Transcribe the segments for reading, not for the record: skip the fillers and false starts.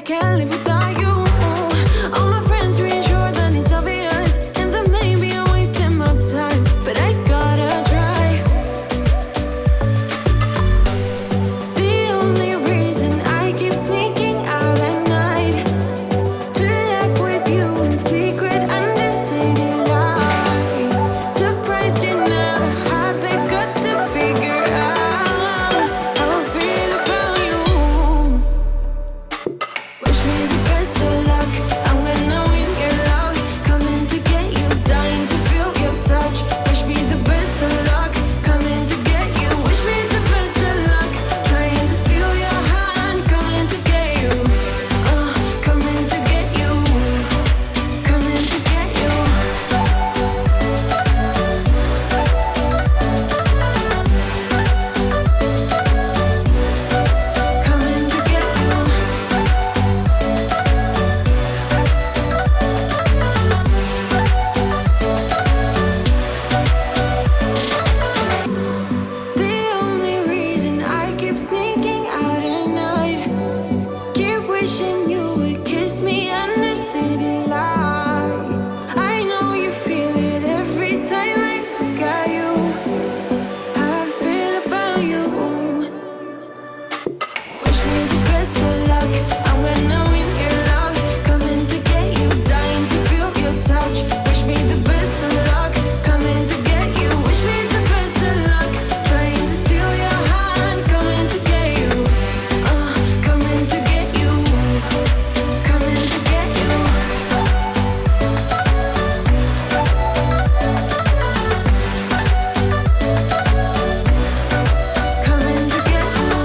can't live without you. All my friends reassure that it's obvious, and that maybe I'm wasting my time, but I gotta try. The only reason I keep sneaking out at night to laugh with you in secret under city lights. Surprised you never had the guts to figure out how I feel about you. Wish me the best of luck. I'm gonna win your love, coming to get you, dying to feel your touch. Wish me the best of luck, coming to get you. Wish me the best of luck, trying to steal your hand, coming to get you. Coming to get you, coming to get you. Coming to get you. The only reason I keep sneaking out at night, keep wishing you would kiss me under city lights. I know you feel it every time I look at you. How I feel about you. Wish me the best of luck. I'm gonna win your love, coming to get you, dying to feel your touch. Wish me the best of luck, coming to get you. Wish me the best of luck, trying to steal your hand, coming to get you. Coming to get you, coming to get you. Coming to get you.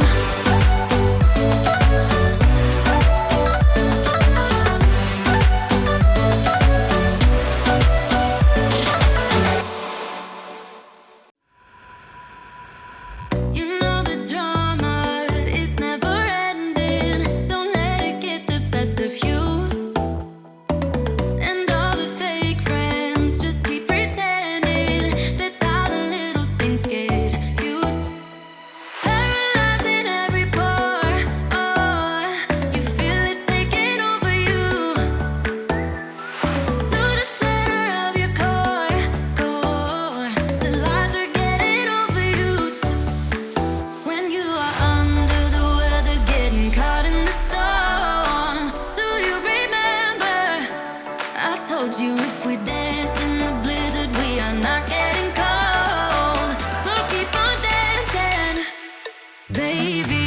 You know the drama is never ending. Don't let it get the best of you. And all the fake friends just keep pretending. That's how the little things get huge. Paralyzing every pore. Oh, you feel it taking over you. To the center of your core. The lies are getting overused. When you are under the weather, getting caught in the storm. Do you remember? I told you if we dance in the blizzard, we are not getting cold. So keep on dancing, baby.